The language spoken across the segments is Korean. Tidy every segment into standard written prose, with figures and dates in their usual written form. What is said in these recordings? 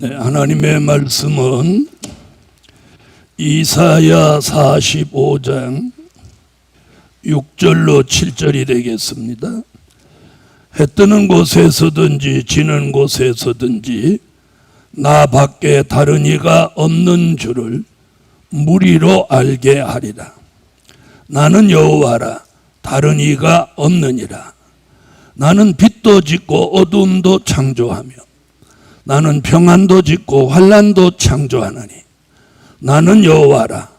네, 하나님의 말씀은 이사야 45장 6절로 7절이 되겠습니다. 해 뜨는 곳에서든지 지는 곳에서든지 나 밖에 다른 이가 없는 줄을 무리로 알게 하리라. 나는 여호와라, 다른 이가 없느니라. 나는 빛도 짓고 어둠도 창조하며 나는 평안도 짓고 환난도 창조하나니 나는 여호와라,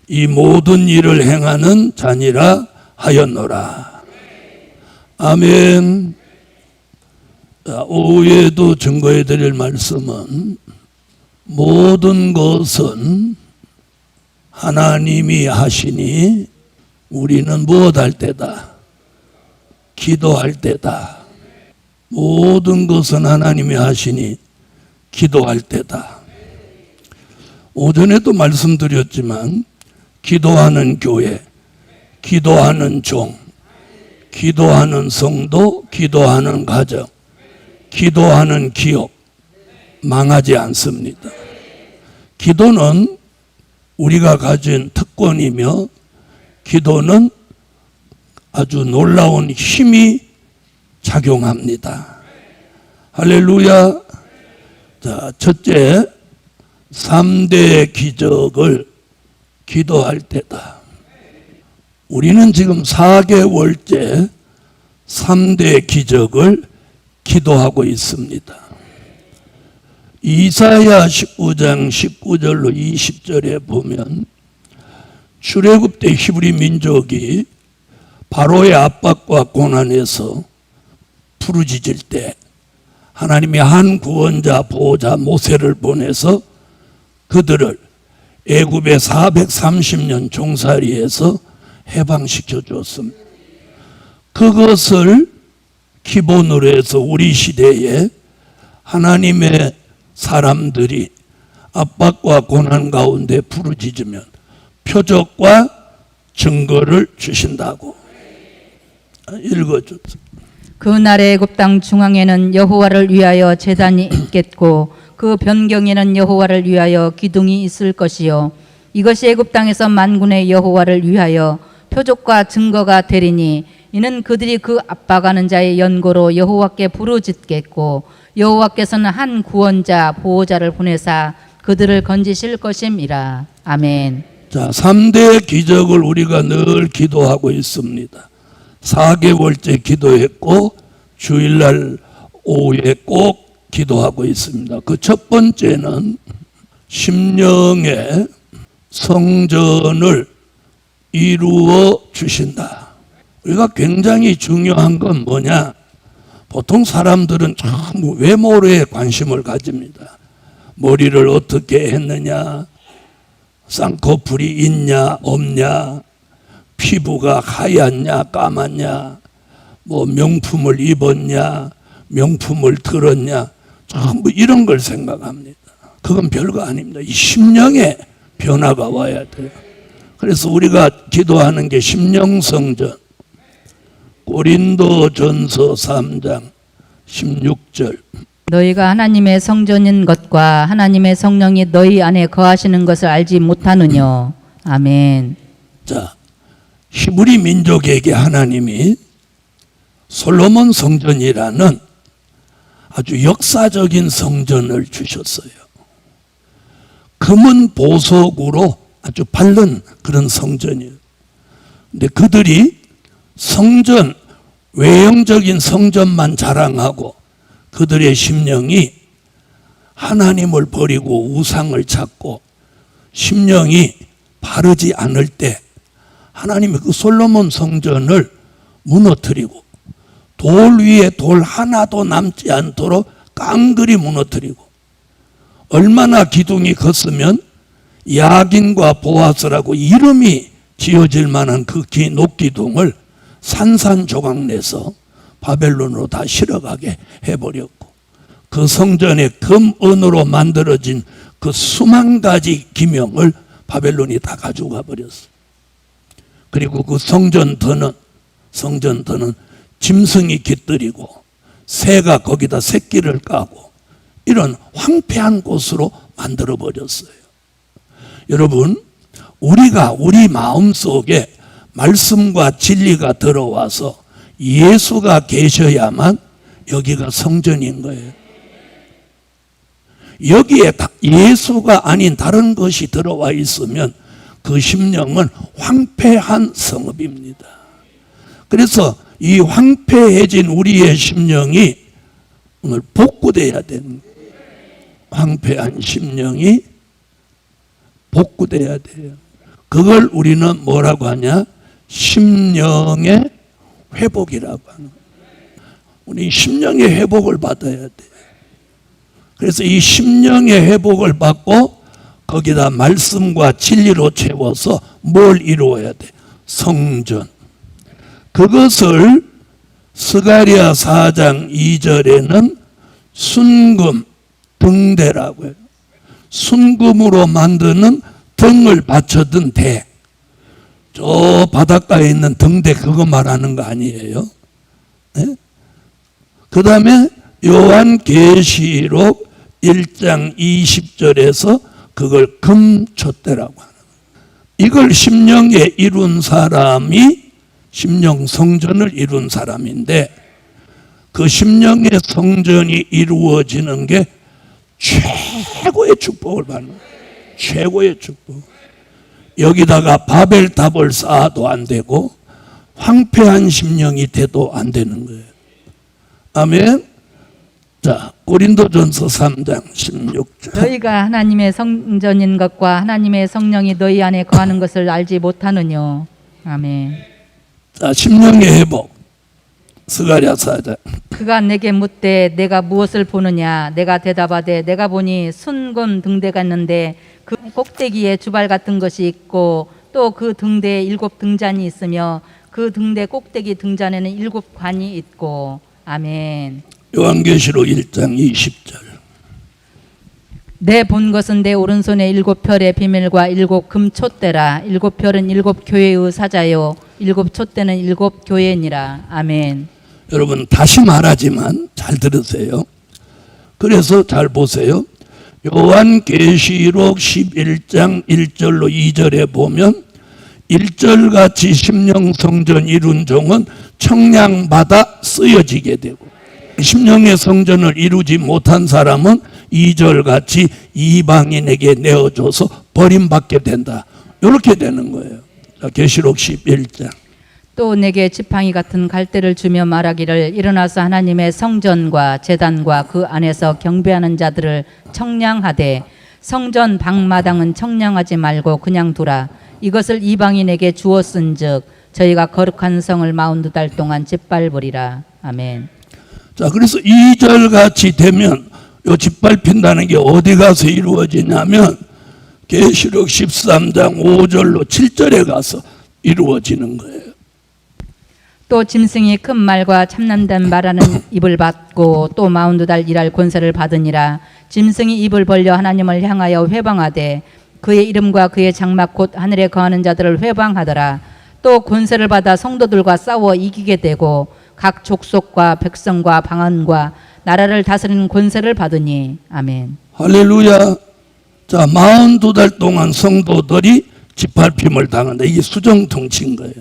이 모든 일을 행하는 자니라 하였노라. 아멘. 오후에도 증거해 드릴 말씀은 모든 것은 하나님이 하시니 우리는 무엇할 때다? 기도할 때다. 모든 것은 하나님이 하시니 기도할 때다. 오전에도 말씀드렸지만 기도하는 교회, 기도하는 종, 기도하는 성도, 기도하는 가정, 기도하는 기업 망하지 않습니다. 기도는 우리가 가진 특권이며 기도는 아주 놀라운 힘이 작용합니다. 할렐루야. 자, 첫째, 3대 기적을 기도할 때다. 우리는 지금 4개월째 3대 기적을 기도하고 있습니다. 이사야 19장 19절로 20절에 보면 출애굽 때 히브리 민족이 바로의 압박과 고난에서 부르짖을 때 하나님이 한 구원자 보호자 모세를 보내서 그들을 애굽의 430년 종살이에서 해방시켜 주었습니다. 그것을 기본으로 해서 우리 시대에 하나님의 사람들이 압박과 고난 가운데 부르짖으면 표적과 증거를 주신다고. 읽어주세요. 그날의 애굽 땅 중앙에는 여호와를 위하여 제단이 있겠고 그 변경에는 여호와를 위하여 기둥이 있을 것이요 이것이 애굽 땅에서 만군의 여호와를 위하여 표적과 증거가 되리니 이는 그들이 그 압박하는 자의 연고로 여호와께 부르짖겠고 여호와께서는 한 구원자 보호자를 보내사 그들을 건지실 것임이라. 아멘. 자, 3대 기적을 우리가 늘 기도하고 있습니다. 4개월째 기도했고 주일날 오후에 꼭 기도하고 있습니다. 그 첫 번째는 심령의 성전을 이루어 주신다. 우리가 굉장히 중요한 건 뭐냐? 보통 사람들은 참 외모에 관심을 가집니다. 머리를 어떻게 했느냐, 쌍꺼풀이 있냐 없냐, 피부가 하얗냐 까맣냐, 뭐 명품을 입었냐 명품을 들었냐, 전부 이런 걸 생각합니다. 그건 별거 아닙니다. 이 심령의 변화가 와야 돼요. 그래서 우리가 기도하는 게 심령성전. 고린도전서 3장 16절. 너희가 하나님의 성전인 것과 하나님의 성령이 너희 안에 거하시는 것을 알지 못하느뇨. 아멘. 자, 히브리 민족에게 하나님이 솔로몬 성전이라는 아주 역사적인 성전을 주셨어요. 금은 보석으로 아주 바른 그런 성전이에요. 근데 그들이 성전, 외형적인 성전만 자랑하고 그들의 심령이 하나님을 버리고 우상을 찾고 심령이 바르지 않을 때 하나님이 그 솔로몬 성전을 무너뜨리고 돌 위에 돌 하나도 남지 않도록 깡그리 무너뜨리고, 얼마나 기둥이 컸으면 야긴과 보아스라고 이름이 지어질 만한 그 녹기둥을 산산조각 내서 바벨론으로 다 실어가게 해버렸고, 그 성전의 금은으로 만들어진 그 수만 가지 기명을 바벨론이 다 가져가 버렸어. 그리고 그 성전터는 짐승이 깃들이고 새가 거기다 새끼를 까고 이런 황폐한 곳으로 만들어 버렸어요. 여러분, 우리가 우리 마음속에 말씀과 진리가 들어와서 예수가 계셔야만 여기가 성전인 거예요. 여기에 예수가 아닌 다른 것이 들어와 있으면 그 심령은 황폐한 성읍입니다. 그래서 이 황폐해진 우리의 심령이 오늘 복구돼야 되는 거예요. 황폐한 심령이 복구돼야 돼요. 그걸 우리는 뭐라고 하냐? 심령의 회복이라고 하는 거예요. 우리 심령의 회복을 받아야 돼요. 그래서 이 심령의 회복을 받고 거기다 말씀과 진리로 채워서 뭘 이루어야 돼? 성전. 그것을 스가랴 4장 2절에는 순금 등대라고 해요. 순금으로 만드는 등을 받쳐든 대. 저 바닷가에 있는 등대 그거 말하는 거 아니에요. 네? 그 다음에 요한계시록 1장 20절에서 그걸 금촛대라고 하는 거예요. 이걸 심령에 이룬 사람이 심령 성전을 이룬 사람인데, 그 심령의 성전이 이루어지는 게 최고의 축복을 받는 거예요. 최고의 축복. 여기다가 바벨탑을 쌓아도 안 되고 황폐한 심령이 돼도 안 되는 거예요. 아멘. 자, 고린도전서 3장 16절. 너희가 하나님의 성전인 것과 하나님의 성령이 너희 안에 거하는 것을 알지 못하느뇨. 아멘. 자, 심령의 회복. 스가랴 4장. 그가 내게 묻되 내가 무엇을 보느냐? 내가 대답하되 내가 보니 순금 등대가 있는데 그 꼭대기에 주발 같은 것이 있고 또 그 등대에 7 등잔이 있으며 그 등대 꼭대기 등잔에는 7 관이 있고. 아멘. 요한계시록 1장 20절. 내 본 것은 내 오른손에 7 별의 비밀과 7 금촛대라. 7 별은 7 교회의 사자요 7 촛대는 7 교회니라. 아멘. 여러분, 다시 말하지만 잘 들으세요. 그래서 잘 보세요. 요한계시록 11장 1절로 2절에 보면 1절같이 심령 성전 이룬 종은 청량받아 쓰여지게 되고, 심령의 성전을 이루지 못한 사람은 2절같이 이방인에게 내어줘서 버림받게 된다. 이렇게 되는 거예요. 자, 계시록 11장. 또 내게 지팡이 같은 갈대를 주며 말하기를 일어나서 하나님의 성전과 제단과 그 안에서 경배하는 자들을 청량하되 성전 방마당은 청량하지 말고 그냥 두라. 이것을 이방인에게 주었은즉 저희가 거룩한 성을 42달 동안 짓밟으리라. 아멘. 자, 그래서 2절 같이 되면 요 짓밟힌다는 게 어디 가서 이루어지냐면 계시록 13장 5절로 7절에 가서 이루어지는 거예요. 또 짐승이 큰 말과 참남된 말하는 입을 받고 또 42달 일할 권세를 받으니라. 짐승이 입을 벌려 하나님을 향하여 회방하되 그의 이름과 그의 장막 곧 하늘에 거하는 자들을 회방하더라. 또 권세를 받아 성도들과 싸워 이기게 되고 각 족속과 백성과 방언과 나라를 다스리는 권세를 받으니. 아멘. 할렐루야. 자, 42달 동안 성도들이 짓밟힘을 당한다. 이게 수정통치인 거예요.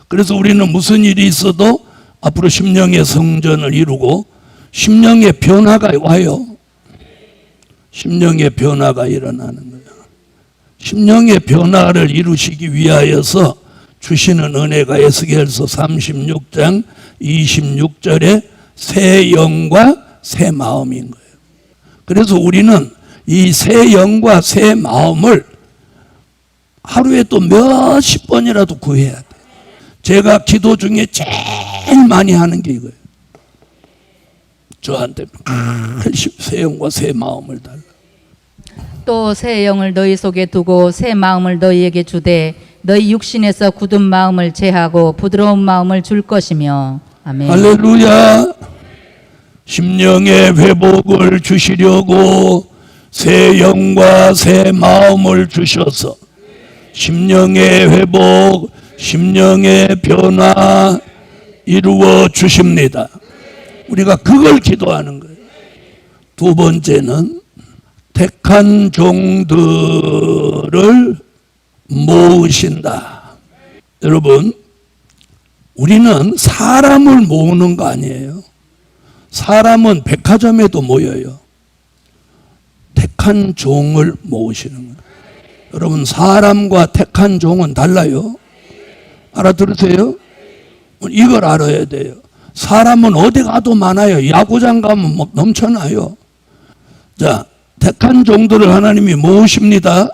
그래서 우리는 무슨 일이 있어도 앞으로 심령의 성전을 이루고 심령의 변화가 와요. 심령의 변화가 일어나는 거예요. 심령의 변화를 이루시기 위하여서 주시는 은혜가 에스겔서 36장 26절에 새 영과 새 마음인 거예요. 그래서 우리는 이 새 영과 새 마음을 하루에 또 몇십 번이라도 구해야 돼. 제가 기도 중에 제일 많이 하는 게 이거예요. 저한테 새 영과 새 마음을 달라. 또 새 영을 너희 속에 두고 새 마음을 너희에게 주되 너희 육신에서 굳은 마음을 제하고 부드러운 마음을 줄 것이며. 아멘. 할렐루야. 심령의 회복을 주시려고 새 영과 새 마음을 주셔서 심령의 회복, 심령의 변화 이루어 주십니다. 우리가 그걸 기도하는 거예요. 두 번째는 택한 종들을 모으신다. 여러분, 우리는 사람을 모으는 거 아니에요. 사람은 백화점에도 모여요. 택한 종을 모으시는 거예요. 여러분, 사람과 택한 종은 달라요. 알아들으세요? 이걸 알아야 돼요. 사람은 어디 가도 많아요. 야구장 가면 막 넘쳐나요. 자, 택한 종들을 하나님이 모으십니다.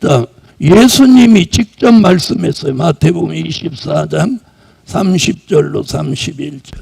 자, 예수님이 직접 말씀했어요. 마태복음 24장 30절로 31절.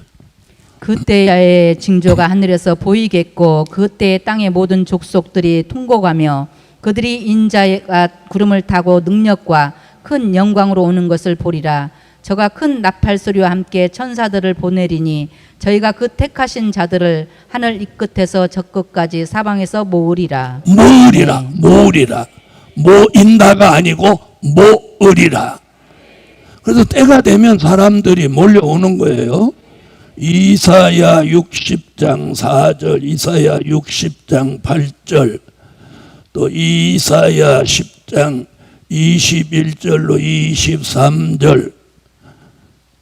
그때의 징조가 하늘에서 보이겠고 그때 땅의 모든 족속들이 통곡하며 그들이 인자가 구름을 타고 능력과 큰 영광으로 오는 것을 보리라. 저가 큰 나팔 소리와 함께 천사들을 보내리니 저희가 그 택하신 자들을 하늘 이 끝에서 저 끝까지 사방에서 모으리라. 모으리라. 네. 모으리라. 모인다가 아니고 모으리라. 그래서 때가 되면 사람들이 몰려오는 거예요. 이사야 60장 4절, 이사야 60장 8절, 또 이사야 10장 21절로 23절,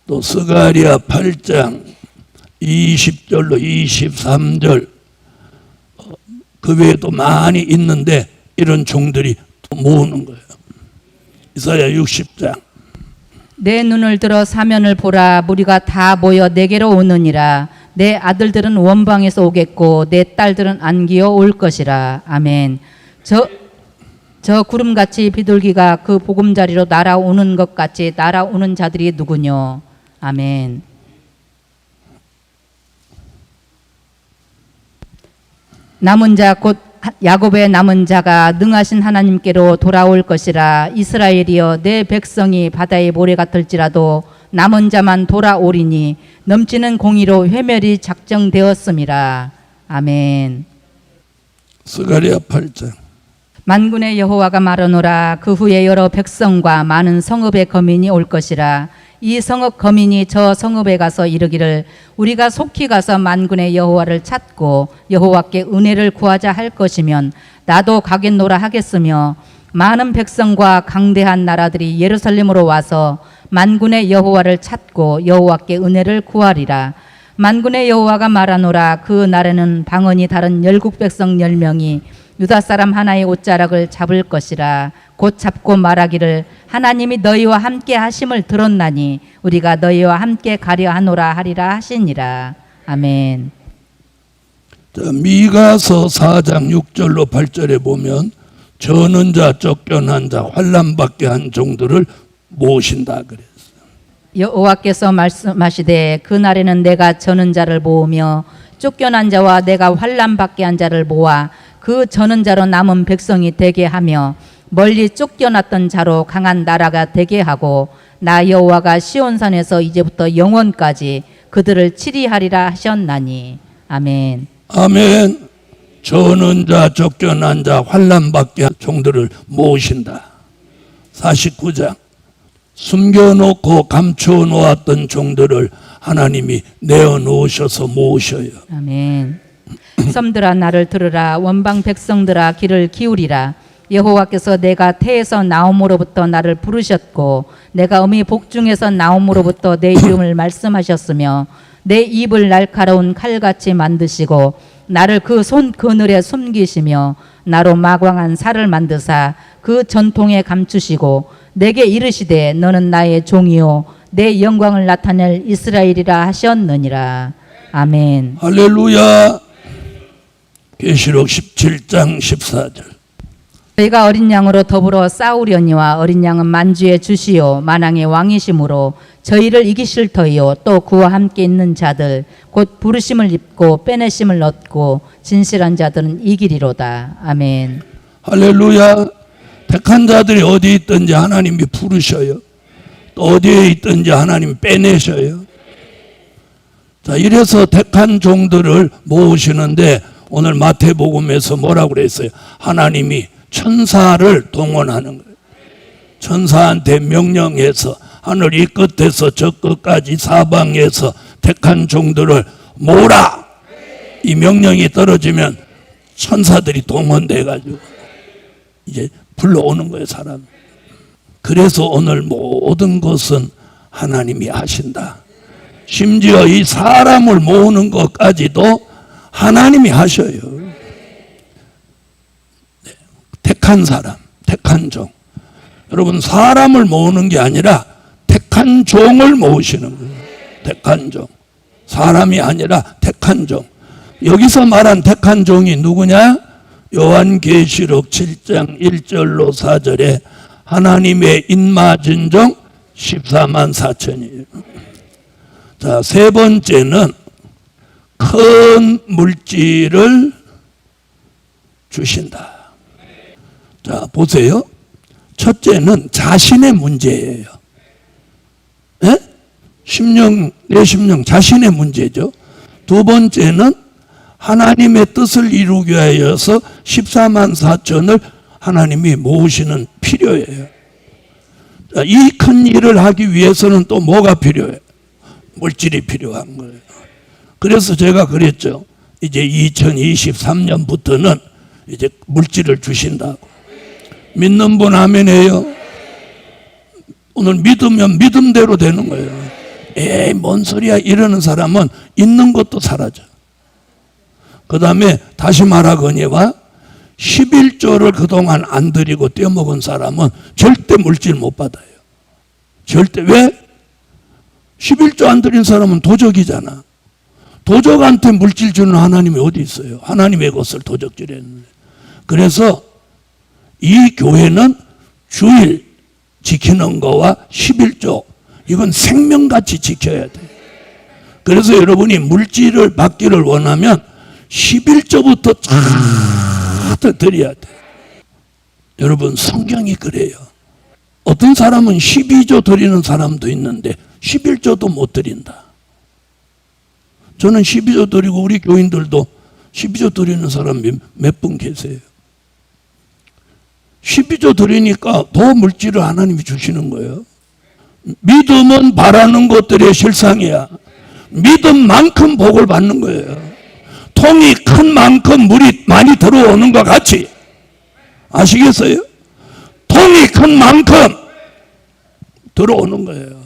또 스가랴 8장 20절로 23절, 그 외에도 많이 있는데 이런 종들이 또 모으는 거예요. 이사야 60장. 내 눈을 들어 사면을 보라. 무리가 다 모여 내게로 오느니라. 내 아들들은 원방에서 오겠고 내 딸들은 안기어 올 것이라. 아멘. 저 구름같이 비둘기가 그 보금자리로 날아오는 것 같이 날아오는 자들이 누구뇨. 아멘. 남은 자 곧 야곱의 남은 자가 능하신 하나님께로 돌아올 것이라. 이스라엘이여 내 백성이 바다의 모래 같을지라도 남은 자만 돌아오리니 넘치는 공의로 회멸이 작정되었음이라. 아멘. 스가랴 8장. 만군의 여호와가 말하노라. 그 후에 여러 백성과 많은 성읍의 거민이 올 것이라. 이 성읍 거민이 저 성읍에 가서 이르기를 우리가 속히 가서 만군의 여호와를 찾고 여호와께 은혜를 구하자 할 것이면 나도 가겠노라 하겠으며 많은 백성과 강대한 나라들이 예루살렘으로 와서 만군의 여호와를 찾고 여호와께 은혜를 구하리라. 만군의 여호와가 말하노라. 그 날에는 방언이 다른 열국 백성 10명이 유다 사람 하나의 옷자락을 잡을 것이라. 곧 잡고 말하기를 하나님이 너희와 함께 하심을 들었나니 우리가 너희와 함께 가려 하노라 하리라 하시니라. 아멘. 자, 미가서 4장 6절로 8절에 보면 저는 자, 쫓겨난 자, 환난받게 한 종들을 모으신다 그랬어요. 여호와께서 말씀하시되 그날에는 내가 저는 자를 모으며 쫓겨난 자와 내가 환난받게 한 자를 모아 그 저는 자로 남은 백성이 되게 하며 멀리 쫓겨났던 자로 강한 나라가 되게 하고 나 여호와가 시온산에서 이제부터 영원까지 그들을 치리하리라 하셨나니. 아멘. 아멘. 저는 자, 쫓겨난 자, 환난받게 한 종들을 모으신다. 49장. 숨겨놓고 감춰놓았던 종들을 하나님이 내어놓으셔서 모으셔요. 아멘. 섬들아 나를 들으라. 원방 백성들아 귀를 기울이라. 여호와께서 내가 태에서 나옴으로부터 나를 부르셨고 내가 어미 복중에서 나옴으로부터 내 이름을 말씀하셨으며 내 입을 날카로운 칼같이 만드시고 나를 그 손 그늘에 숨기시며 나로 마광한 살을 만드사 그 전통에 감추시고 내게 이르시되 너는 나의 종이요 내 영광을 나타낼 이스라엘이라 하셨느니라. 아멘. 할렐루야. 계시록 17장 14절. 저희가 어린 양으로 더불어 싸우려니와 어린 양은 만주의 주시요 만왕의 왕이심으로 저희를 이기실 터이요 또 그와 함께 있는 자들 곧 부르심을 입고 빼내심을 얻고 진실한 자들은 이기리로다. 아멘. 할렐루야. 택한 자들이 어디 있든지 하나님이 부르셔요. 또 어디에 있든지 하나님 빼내셔요. 자, 이래서 택한 종들을 모으시는데 오늘 마태복음에서 뭐라고 그랬어요? 하나님이 천사를 동원하는 거예요. 천사한테 명령해서 하늘 이 끝에서 저 끝까지 사방에서 택한 종들을 모으라. 이 명령이 떨어지면 천사들이 동원돼 가지고 이제 불러오는 거예요, 사람. 그래서 오늘 모든 것은 하나님이 하신다. 심지어 이 사람을 모으는 것까지도 하나님이 하셔요. 네. 택한 사람, 택한 종. 여러분, 사람을 모으는 게 아니라 택한 종을 모으시는 거예요. 택한 종. 사람이 아니라 택한 종. 여기서 말한 택한 종이 누구냐? 요한계시록 7장 1절로 4절에 하나님의 인마진 종 14만 4천이에요. 자, 세 번째는 큰 물질을 주신다. 자, 보세요. 첫째는 자신의 문제예요. 예? 심령, 내 심령 자신의 문제죠. 두 번째는 하나님의 뜻을 이루기 위하여서 14만 4천을 하나님이 모으시는 필요예요. 이 큰 일을 하기 위해서는 또 뭐가 필요해요? 물질이 필요한 거예요. 그래서 제가 그랬죠. 이제 2023년부터는 이제 물질을 주신다고. 믿는 분 아멘해요. 오늘 믿으면 믿음대로 되는 거예요. 에이, 뭔 소리야 이러는 사람은 있는 것도 사라져. 그 다음에 다시 말하거니와 11조를 그동안 안 드리고 떼먹은 사람은 절대 물질 못 받아요. 절대. 왜? 11조 안 드린 사람은 도적이잖아. 도적한테 물질 주는 하나님이 어디 있어요? 하나님의 것을 도적질했는데. 그래서 이 교회는 주일 지키는 거와 11조, 이건 생명같이 지켜야 돼요. 그래서 여러분이 물질을 받기를 원하면 11조부터 쫙 드려야 돼요. 여러분, 성경이 그래요. 어떤 사람은 12조 드리는 사람도 있는데 11조도 못 드린다. 저는 12조 드리고 우리 교인들도 12조 드리는 사람 몇 분 계세요. 12조 드리니까 더 물질을 하나님이 주시는 거예요. 믿음은 바라는 것들의 실상이야. 믿음만큼 복을 받는 거예요. 통이 큰 만큼 물이 많이 들어오는 것 같이. 아시겠어요? 통이 큰 만큼 들어오는 거예요.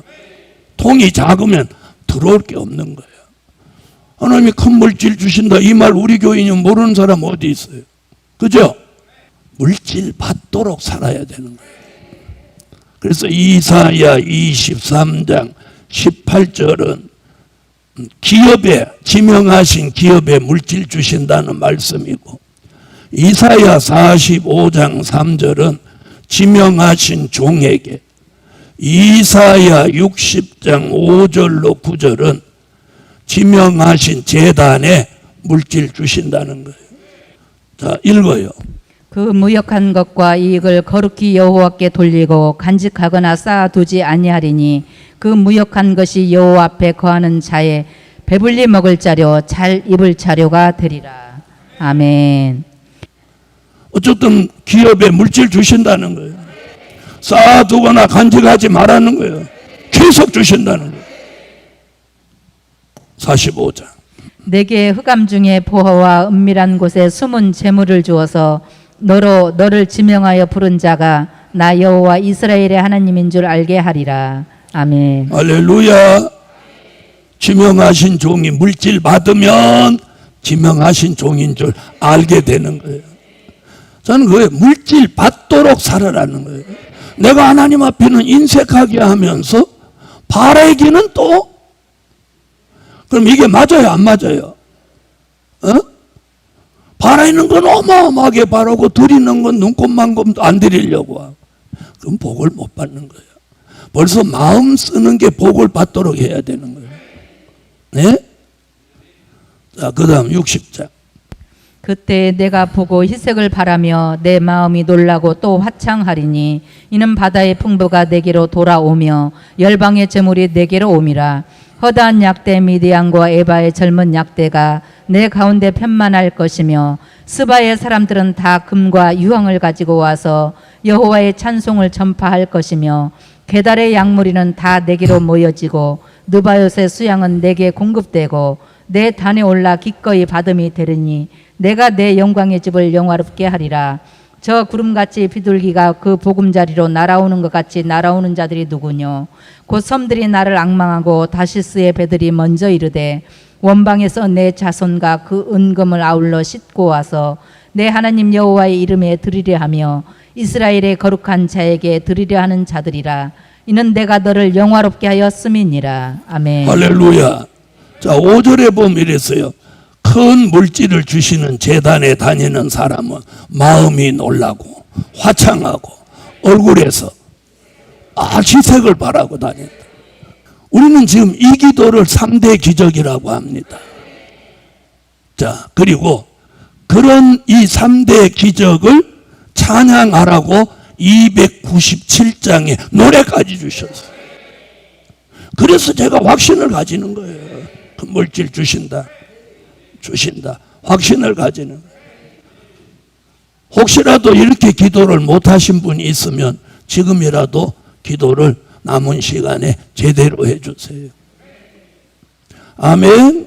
통이 작으면 들어올 게 없는 거예요. 하나님이 큰 물질 주신다. 이 말 우리 교인이 모르는 사람 어디 있어요? 그죠? 물질 받도록 살아야 되는 거예요. 그래서 이사야 23장 18절은 기업에, 지명하신 기업에 물질 주신다는 말씀이고, 이사야 45장 3절은 지명하신 종에게, 이사야 60장 5절로 9절은 지명하신 제단에 물질 주신다는 거예요. 자, 읽어요. 그 무역한 것과 이익을 거룩히 여호와께 돌리고 간직하거나 쌓아두지 아니하리니 그 무역한 것이 여호와 앞에 거하는 자의 배불리 먹을 자료, 잘 입을 자료가 되리라. 아멘. 어쨌든 기업에 물질 주신다는 거예요. 쌓아두거나 간직하지 말라는 거예요. 계속 주신다는 거예요. 45장. 내게 흑암 중에 보화와 은밀한 곳에 숨은 재물을 주어서 너를 지명하여 부른 자가 나 여호와 이스라엘의 하나님인 줄 알게 하리라. 아멘. 할렐루야. 지명하신 종이 물질 받으면 지명하신 종인 줄 알게 되는 거예요. 저는 그게 물질 받도록 살아라는 거예요. 내가 하나님 앞에는 인색하게 하면서 바라기는 또, 그럼 이게 맞아요, 안 맞아요? 바라는 건 어마어마하게 바라고 드리는 건 눈곱만큼도 안 드리려고 하고, 그럼 복을 못 받는 거예요. 벌써 마음 쓰는 게 복을 받도록 해야 되는 거예요. 네? 자, 그 다음 60장. 그때 내가 보고 희색을 바라며 내 마음이 놀라고 또 화창하리니 이는 바다의 풍부가 내게로 돌아오며 열방의 재물이 내게로 오미라. 허다한 약대 미디안과 에바의 젊은 약대가 내 가운데 편만할 것이며 스바의 사람들은 다 금과 유황을 가지고 와서 여호와의 찬송을 전파할 것이며 게달의 약무리는 다 내게로 모여지고 느바요스의 수양은 내게 공급되고 내 단에 올라 기꺼이 받음이 되리니 내가 내 영광의 집을 영화롭게 하리라. 저 구름같이 비둘기가 그 보금자리로 날아오는 것 같이 날아오는 자들이 누구뇨? 곧 섬들이 나를 앙망하고 다시스의 배들이 먼저 이르되 원방에서 내 자손과 그 은금을 아울러 싣고 와서 내 하나님 여호와의 이름에 드리려 하며 이스라엘의 거룩한 자에게 드리려 하는 자들이라. 이는 내가 너를 영화롭게 하였음이니라. 아멘. 할렐루야. 자, 5절에 보면 이랬어요. 큰 물질을 주시는 제단에 다니는 사람은 마음이 놀라고 화창하고 얼굴에서 희색을 바라고 다닌다. 우리는 지금 이 기도를 3대 기적이라고 합니다. 자, 그리고 그런 이 3대 기적을 찬양하라고 297장에 노래까지 주셨어요. 그래서 제가 확신을 가지는 거예요. 그 물질 주신다. 확신을 가지는 거예요. 혹시라도 이렇게 기도를 못하신 분이 있으면 지금이라도 기도를 남은 시간에 제대로 해주세요. 아멘.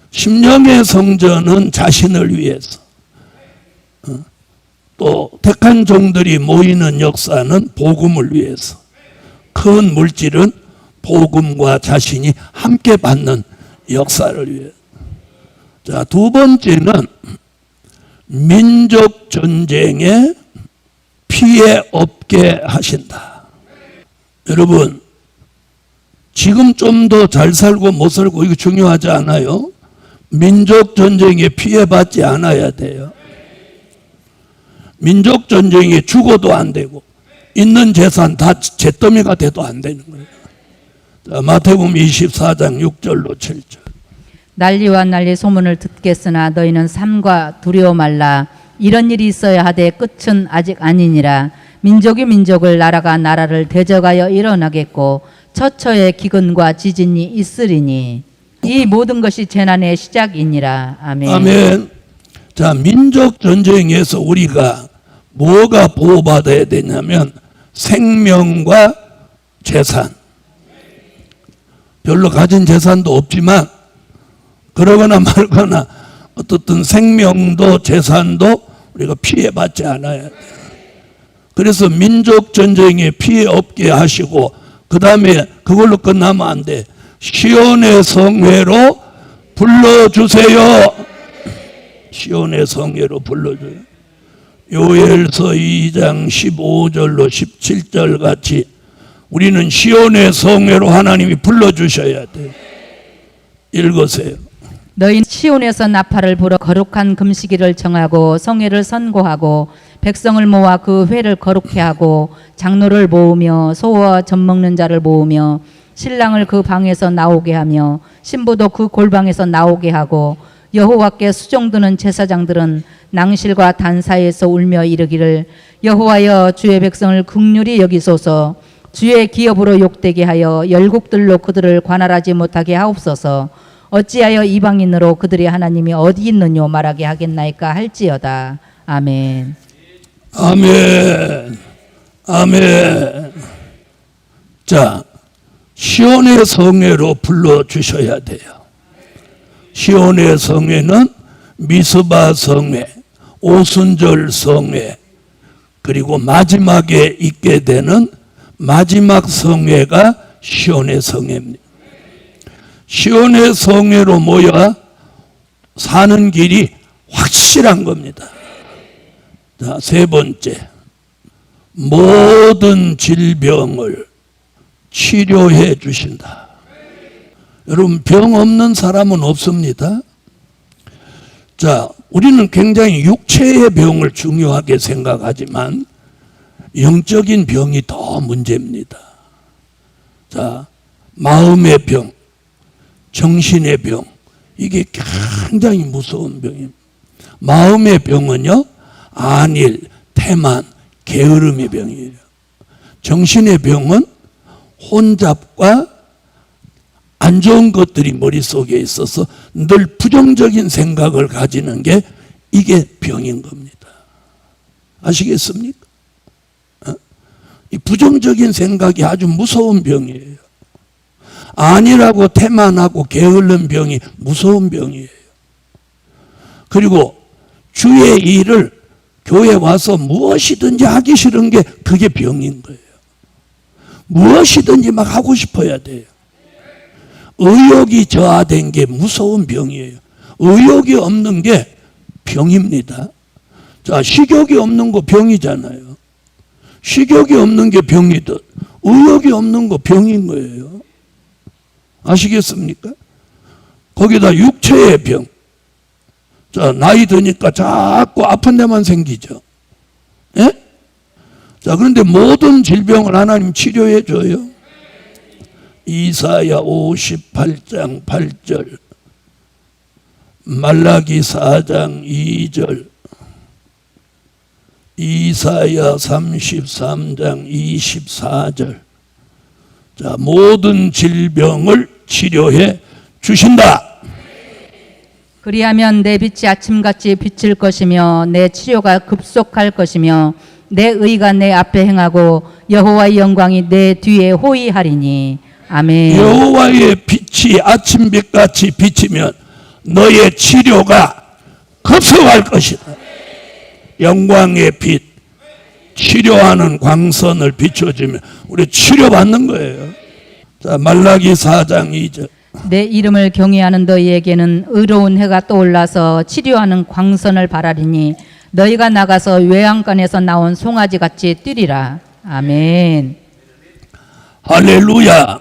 심령의 성전은 자신을 위해서, 또 택한 종들이 모이는 역사는 복음을 위해서, 큰 물질은 복음과 자신이 함께 받는 역사를 위해. 자, 두 번째는 민족 전쟁에 피해 없게 하신다. 여러분, 지금 좀 더 잘 살고 못 살고 이거 중요하지 않아요? 민족 전쟁에 피해 받지 않아야 돼요. 민족 전쟁에 죽어도 안 되고 있는 재산 다 잿더미가 돼도 안 되는 거예요. 자, 마태복음 24장 6절로 7절. 난리와 난리 소문을 듣겠으나 너희는 삼가 두려워 말라. 이런 일이 있어야 하되 끝은 아직 아니니라. 민족이 민족을, 나라가 나라를 대적하여 일어나겠고 처처에 기근과 지진이 있으리니 이 모든 것이 재난의 시작이니라. 아멘. 아멘. 자, 민족 전쟁에서 우리가 뭐가 보호받아야 되냐면 생명과 재산. 별로 가진 재산도 없지만 그러거나 말거나 어떻든 생명도 재산도 우리가 피해받지 않아야 돼요. 그래서 민족 전쟁에 피해 없게 하시고 그 다음에 그걸로 끝나면 안 돼. 시온의 성회로 불러주세요. 시온의 성회로 불러줘요. 요엘서 2장 15절로 17절 같이 우리는 시온의 성회로 하나님이 불러주셔야 돼요. 읽으세요. 너희는 시온에서 나팔을 불어 거룩한 금식일을 정하고 성회를 선고하고 백성을 모아 그 회를 거룩케 하고 장로를 모으며 소와 젖 먹는 자를 모으며 신랑을 그 방에서 나오게 하며 신부도 그 골방에서 나오게 하고 여호와께 수종드는 제사장들은 낭실과 단사에서 울며 이르기를 여호와여 주의 백성을 긍휼히 여기소서. 주의 기업으로 욕되게 하여 열국들로 그들을 관할하지 못하게 하옵소서. 어찌하여 이방인으로 그들의 하나님이 어디 있느뇨 말하게 하겠나이까 할지어다. 아멘. 아멘. 아멘. 자, 시온의 성회로 불러주셔야 돼요. 시온의 성회는 미스바 성회, 오순절 성회, 그리고 마지막에 있게 되는 마지막 성회가 시온의 성회입니다. 시온의 성회로 모여 사는 길이 확실한 겁니다. 자, 세 번째, 모든 질병을 치료해 주신다. 여러분, 병 없는 사람은 없습니다. 자, 우리는 굉장히 육체의 병을 중요하게 생각하지만 영적인 병이 더 문제입니다. 자, 마음의 병, 정신의 병, 이게 굉장히 무서운 병입니다. 마음의 병은요, 안일, 태만, 게으름의 병이에요. 정신의 병은 혼잡과 안 좋은 것들이 머릿속에 있어서 늘 부정적인 생각을 가지는 게 이게 병인 겁니다. 아시겠습니까? 이 부정적인 생각이 아주 무서운 병이에요. 아니라고 태만하고 게을른 병이 무서운 병이에요. 그리고 주의 일을 교회 와서 무엇이든지 하기 싫은 게 그게 병인 거예요. 무엇이든지 막 하고 싶어야 돼요. 의욕이 저하된 게 무서운 병이에요. 의욕이 없는 게 병입니다. 자, 식욕이 없는 거 병이잖아요. 식욕이 없는 게 병이듯 의욕이 없는 거 병인 거예요. 아시겠습니까? 거기다 육체의 병. 자, 나이 드니까 자꾸 아픈 데만 생기죠. 예? 자, 그런데 모든 질병을 하나님 치료해 줘요. 이사야 58장 8절, 말라기 4장 2절, 이사야 33장 24절. 자, 모든 질병을 치료해 주신다. 그리하면 내 빛이 아침같이 비칠 것이며 내 치료가 급속할 것이며 내 의가 내 앞에 행하고 여호와의 영광이 내 뒤에 호위하리니. 아멘. 여호와의 빛이 아침빛같이 비치면 너의 치료가 급속할 것이다. 영광의 빛, 치료하는 광선을 비춰주면 우리 치료받는 거예요. 자, 말라기 4장 2절. 내 이름을 경외하는 너희에게는 의로운 해가 떠올라서 치료하는 광선을 바라리니 너희가 나가서 외양간에서 나온 송아지같이 뛰리라. 아멘. 할렐루야.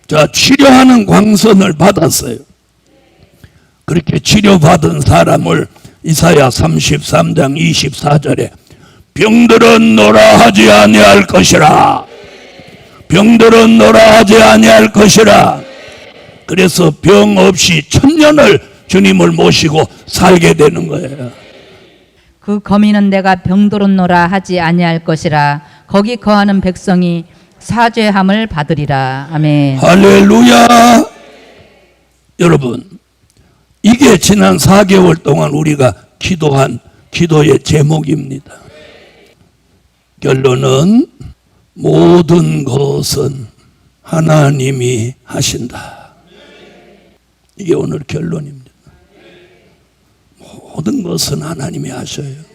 자, 치료하는 광선을 받았어요. 그렇게 치료받은 사람을 이사야 33장 24절에 병들은 노라 하지 아니할 것이라. 병들은 노라 하지 아니할 것이라. 그래서 병 없이 천년을 주님을 모시고 살게 되는 거예요. 그 거미는 내가 병들었노라 하지 아니할 것이라. 거기 거하는 백성이 사죄함을 받으리라. 아멘. 할렐루야. 여러분, 이게 지난 4개월 동안 우리가 기도한 기도의 제목입니다. 결론은 모든 것은 하나님이 하신다. 이게 오늘 결론입니다. 모든 것은 하나님이 하셔요.